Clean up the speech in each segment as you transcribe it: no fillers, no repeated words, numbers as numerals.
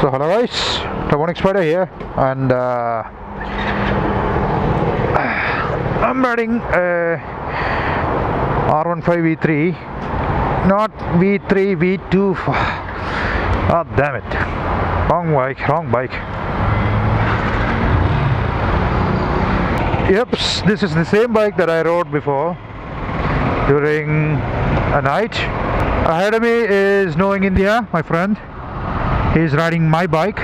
So hello guys, Travonic Spider here, and I'm riding a R15 V3, not V3, V2. Oh damn it, wrong bike. Yep, this is the same bike that I rode before during a night. Ahead of me is Knowing India, my friend. He's riding my bike.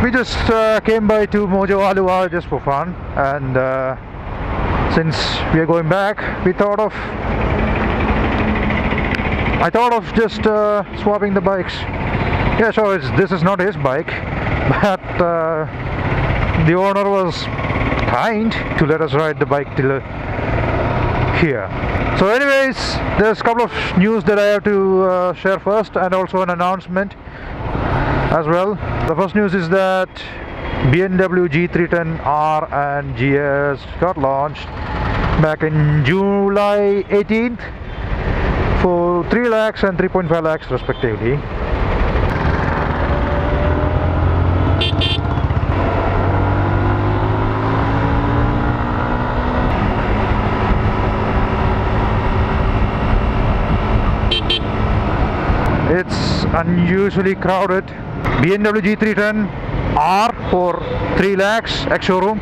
We just came by to Motovlog just for fun, and since we are going back, I thought of just swapping the bikes. Yeah, so this is not his bike, but the owner was kind to let us ride the bike till here. So anyways, there's a couple of news that I have to share first, and also an announcement as well. The first news is that BMW G310R and GS got launched back in July 18th for 3 lakhs and 3.5 lakhs respectively. It's unusually crowded. BMW G310R for 3 lakhs ex-showroom,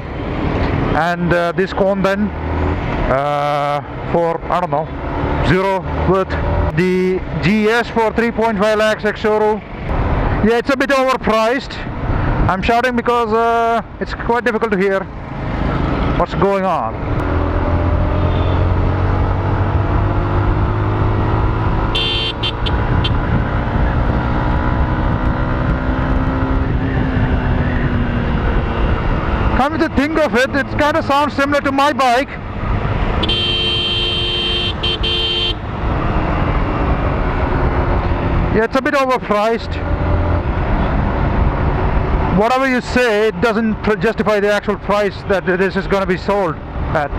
and this Con then for, I don't know, 0 with the GS for 3.5 lakhs ex-showroom. Yeah, it's a bit overpriced. I'm shouting because it's quite difficult to hear what's going on. Come to think of it, it kind of sounds similar to my bike. Yeah, it's a bit overpriced. Whatever you say, it doesn't justify the actual price that this is going to be sold at.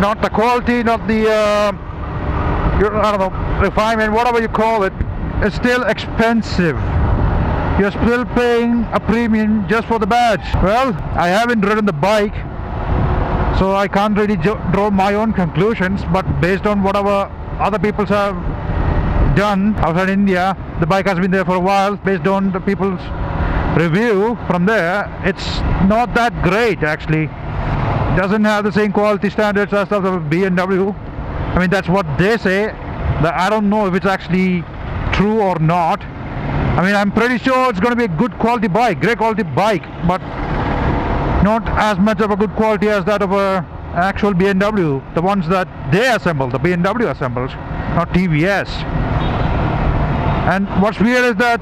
Not the quality, not the I don't know, refinement, whatever you call it. It's still expensive. You're still paying a premium just for the badge. Well, I haven't ridden the bike, so I can't really draw my own conclusions, but based on whatever other people have done outside India, the bike has been there for a while. Based on the people's review from there, it's not that great actually. It doesn't have the same quality standards as the BMW. I mean, that's what they say. I don't know if it's actually true or not. I mean, I'm pretty sure it's going to be a good quality bike, great quality bike, but not as much of a good quality as that of an actual BMW, the ones that they assemble, the BMW assembles, not TVS. And what's weird is that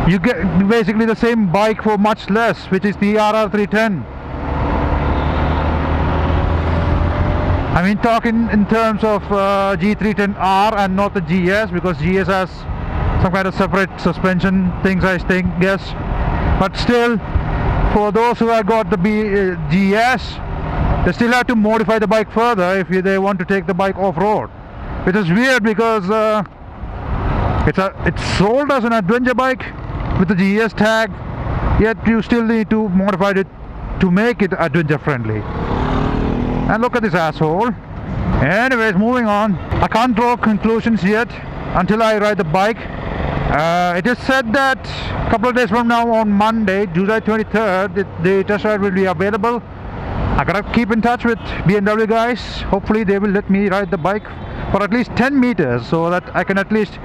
you get basically the same bike for much less, which is the RR310. I mean, talking in terms of G310R and not the GS, because GS has some kind of separate suspension things, I think, yes. But still, for those who have got the GS, they still have to modify the bike further if they want to take the bike off-road, which is weird because it's sold as an adventure bike with the GS tag, yet you still need to modify it to make it adventure friendly. And look at this asshole. Anyways, moving on. I can't draw conclusions yet until I ride the bike. It is said that a couple of days from now, on Monday, July 23rd, the test ride will be available. I gotta keep in touch with BMW guys. Hopefully they will let me ride the bike for at least 10 meters so that I can at least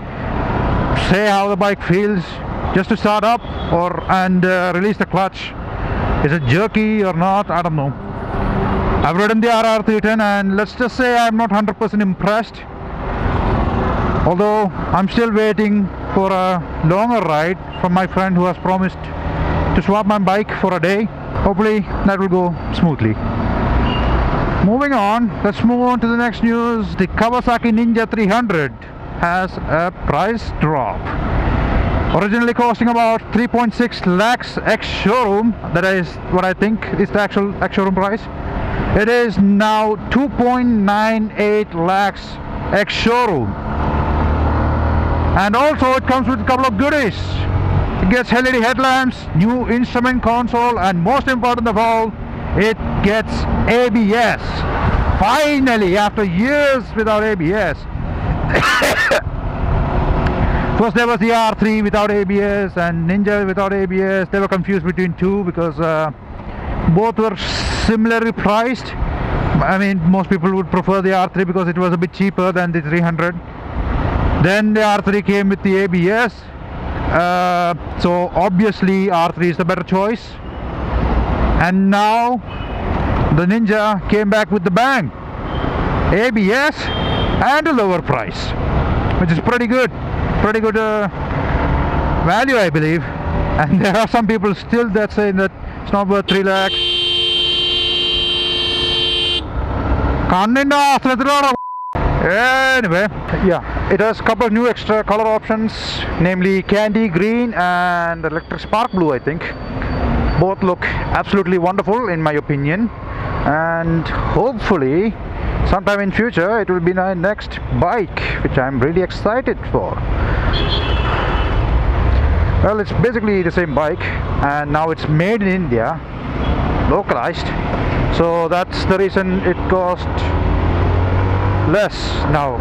say how the bike feels just to start up and release the clutch. Is it jerky or not? I don't know. I've ridden the RR310 and let's just say I'm not 100% impressed. Although I'm still waiting for a longer ride from my friend who has promised to swap my bike for a day. Hopefully that will go smoothly. Moving on, let's move on to the next news. The Kawasaki Ninja 300 has a price drop. Originally costing about 3.6 lakhs ex-showroom, that is what I think is the actual ex-showroom price. It is now 2.98 lakhs ex-showroom. And also it comes with a couple of goodies. It gets LED headlamps, new instrument console, and most important of all, it gets ABS. Finally, after years without ABS. First there was the R3 without ABS and Ninja without ABS. They were confused between two because both were similarly priced. I mean, most people would prefer the R3 because it was a bit cheaper than the 300. Then the R3 came with the ABS. So obviously R3 is the better choice. And now the Ninja came back with the bang. ABS and a lower price, which is pretty good. Pretty good value, I believe. And there are some people still that say that it's not worth 3 lakh. Anyway, yeah, it has a couple of new extra color options, namely candy green and electric spark blue, I think. Both look absolutely wonderful in my opinion, and hopefully sometime in future it will be my next bike, which I'm really excited for. Well, it's basically the same bike, and now it's made in India, localized, so that's the reason it cost less now.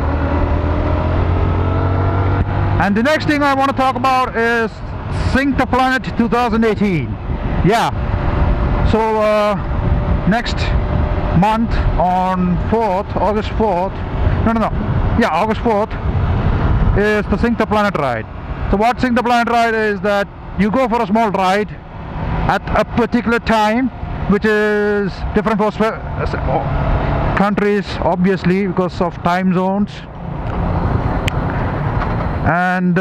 And the next thing I want to talk about is Sync the Planet 2018. Yeah, so next month on 4th, August 4th, August 4th is the Sync the Planet ride. So what Sync the Planet ride is that you go for a small ride at a particular time, which is different for countries, obviously, because of time zones. And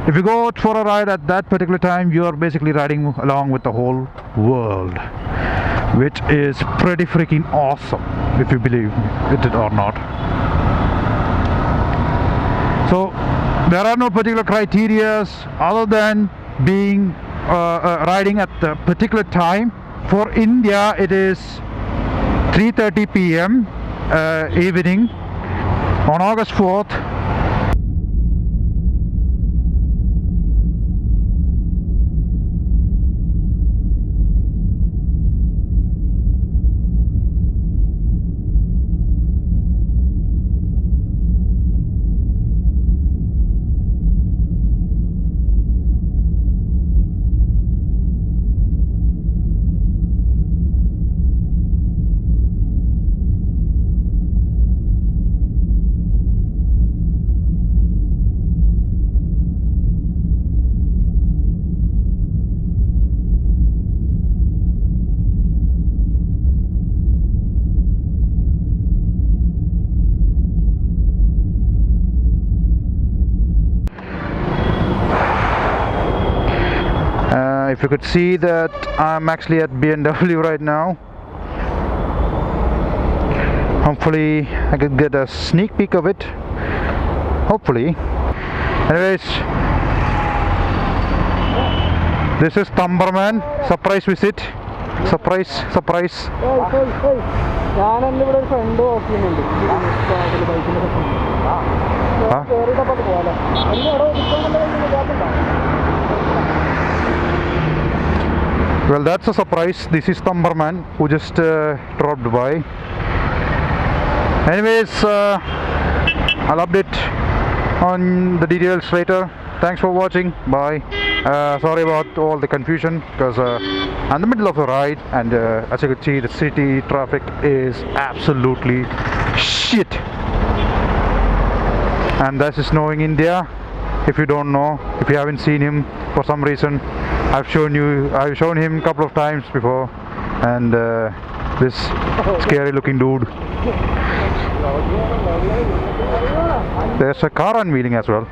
if you go out for a ride at that particular time, you are basically riding along with the whole world, which is pretty freaking awesome, if you believe it or not. So there are no particular criteria other than being riding at the particular time. For India, it is 3:30 p.m. Evening on August 4th. If you could see that I'm actually at BMW right now. Hopefully I could get a sneak peek of it. Hopefully. Anyways, this is Thumberman. Surprise visit. Surprise. Well, that's a surprise. This is Thumberman who just dropped by. Anyways, I'll update on the details later. Thanks for watching. Bye. Sorry about all the confusion because I'm in the middle of a ride, and as you could see, the city traffic is absolutely shit. And that is snowing India. If you don't know, if you haven't seen him for some reason, I've shown him a couple of times before, and this scary looking dude. There's a car unveiling as well.